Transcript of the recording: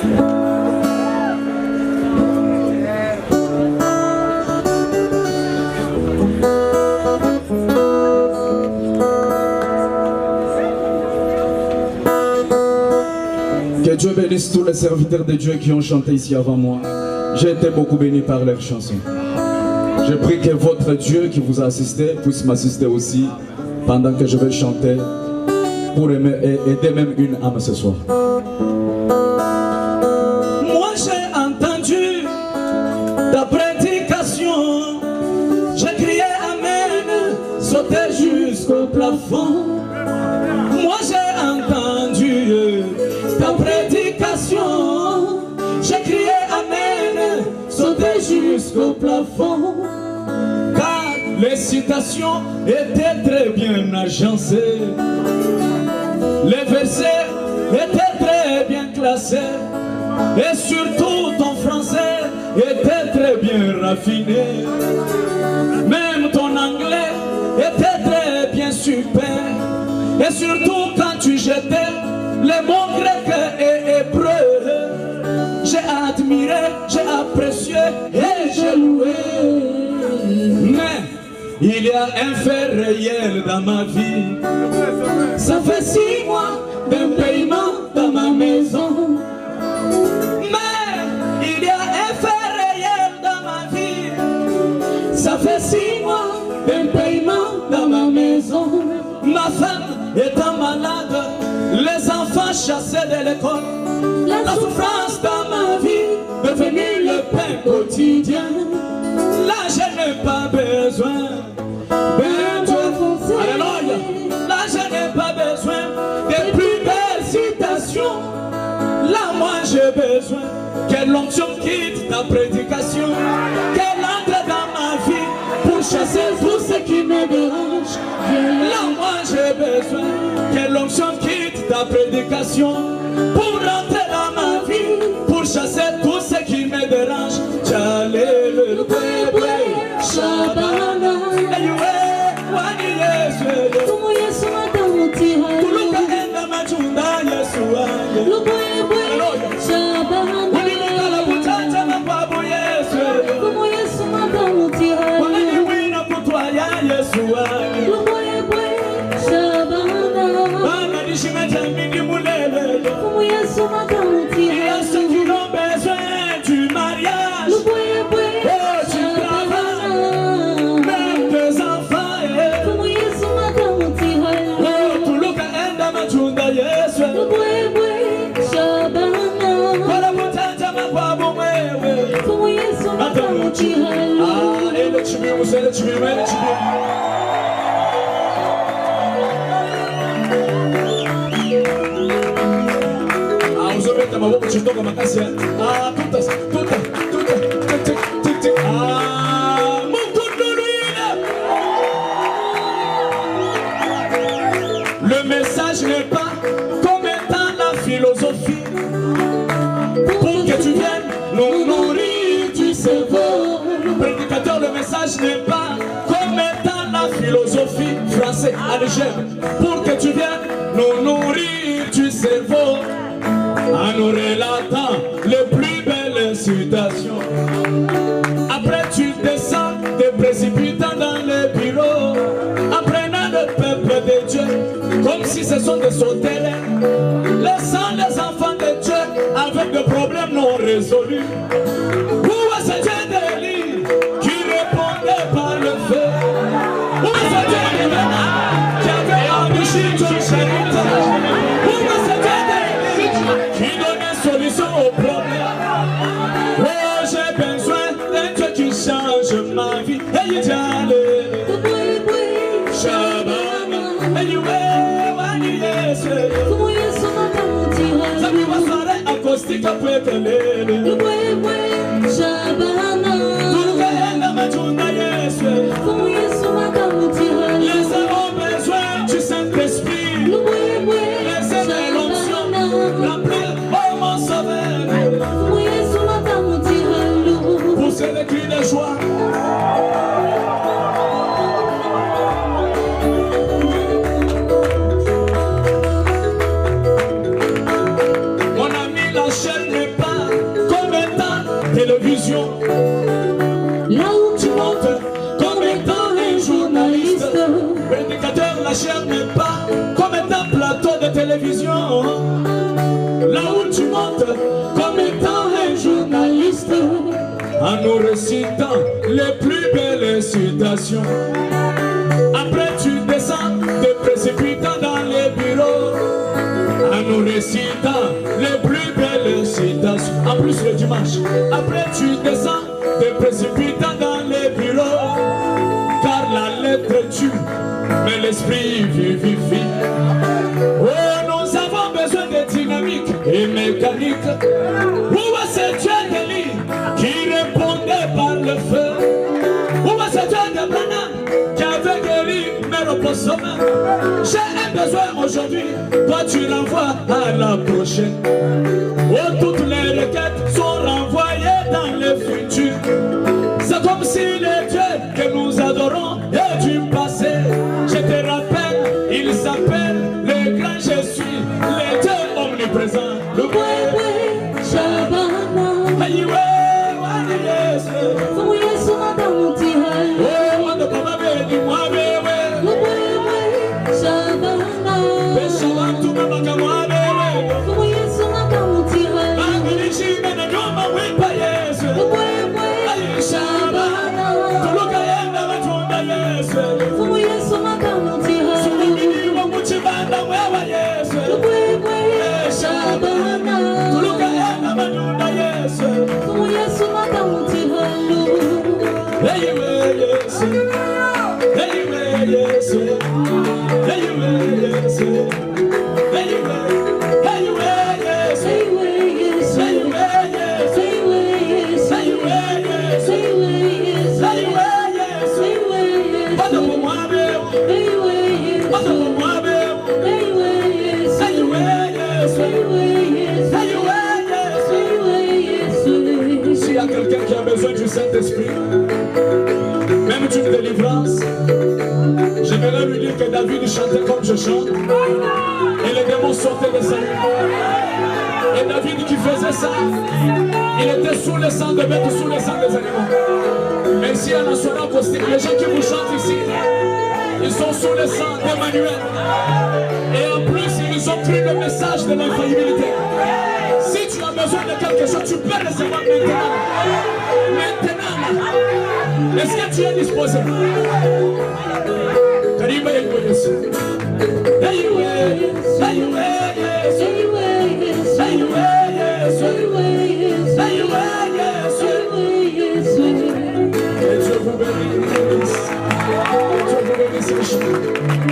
Que Dieu bénisse tous les serviteurs de Dieu qui ont chanté ici avant moi. J'ai été beaucoup béni par leurs chansons. Je prie que votre Dieu qui vous a assisté puisse m'assister aussi pendant que je vais chanter pour aider même une âme ce soir. Moi j'ai entendu ta prédication, j'ai crié Amen, sauté jusqu'au plafond. Moi j'ai entendu ta prédication, j'ai crié Amen, sauté jusqu'au plafond. Car les citations étaient très bien agencées, les versets étaient très bien classés, et surtout ton français était très bien raffiné. Même ton anglais était très bien super, et surtout quand tu jetais les mots grecs et hébreux, j'ai admiré, j'ai apprécié et j'ai loué. Mais il y a un fait réel dans ma vie. Ça fait 6 mois d'un paiement dans ma maison. Mais il y a un fait réel dans ma vie. Ça fait 6 mois d'un paiement dans ma maison. Ma femme étant malade, les enfants chassés de l'école, la souffrance dans ma vie devenue le pain quotidien. Là je n'ai pas besoin de toi, alléluia. Là je n'ai pas besoin des plus belles citations. Là moi j'ai besoin que l'onction quitte ta prédication, qu'elle entre dans ma vie pour chasser tout ce qui me dérange. Là moi j'ai besoin que l'onction quitte ta prédication pour rentrer dans ma vie, pour chasser tout ce qui me dérange. J'allais le bébé, Shabana, ayoué, wani yesu, tumu yesu matamuti, tuluka enda machunda yesu aye, lubebe, Shabana, wani mikala butata mababu yesu, tumu yesu matamuti, wani wina kutwaya yesu aye, lubebe, Shabana, bana dishimeta mini mulele, tumu yesu matamuti, yesu qui ont besoin du mariage, lubebe, le message n'est pas comme étant la philosophie pour que tu viennes nous nourrir du cerveau. Prédicateur, le message n'est pas comme étant la philosophie français algèbre pour que tu viennes nous nourrir du cerveau en nous relatant les plus belles citations. Après tu descends te précipitant dans les bureaux, apprenant le peuple de Dieu comme si ce sont des sauterelles, laissant les enfants de Dieu avec des problèmes non résolus. Où est ce Dieu d'Élie qui répondait par le feu? Où est ce Dieu d'Élie qui avait enrichi ton héritage? Où est ce Dieu d'Élie qui donnait solution aux problèmes? Oh, j'ai besoin d'un Dieu qui change ma vie. Et il dit allez, Shabana, et il acoustique après kelele, Shabana, turukaenda matunda Yesu, les ont besoin du Saint-Esprit, les l'onction, remplir, oh mon sauveur, pousser des cris de joie. La chaîne pas comme étant télévision. Là où tu montes comme étant un journaliste. Prédicateur, la chair n'est pas comme étant plateau de télévision. Là où tu montes comme étant un journaliste, en nous récitant les plus belles citations. Après tu descends, te précipitant dans les bureaux, en nous récitant les plus belles citations. En plus le dimanche, après tu descends, te précipitant dans les bureaux, car la lettre tue, mais l'esprit vivifie. Oh, nous avons besoin de dynamique et mécanique. Où est ce Dieu d'Élie qui répondait par le feu? Où est ce Dieu de Branham qui avait guéri Méropossome? J'ai un besoin aujourd'hui, toi tu l'envoies à la prochaine. Oh, toutes les requêtes sont renvoyées dans le futur. C'est comme si les dieux que nous adorons est du passé. Je te rappelle, il s'appelle le grand je suis, le Dieu omniprésent. Le S'il y a quelqu'un qui a besoin du Saint-Esprit, même d'une délivrance, j'aimerais lui dire que David chantait comme je chante et les démons sortaient de sa vie. Et David qui faisait ça, il était sous le sang de bêtes, sous le sang des animaux. Mais ici à National Acoustique, les gens qui vous chantent ici, ils sont sous le sang d'Emmanuel. Et en plus, ils ont pris le message de l'infaillibilité. Si tu as besoin de quelque chose, tu peux recevoir maintenant. Maintenant. Est-ce que tu es disposé? Et Dieu vous bénisse. Dieu vous bénisse.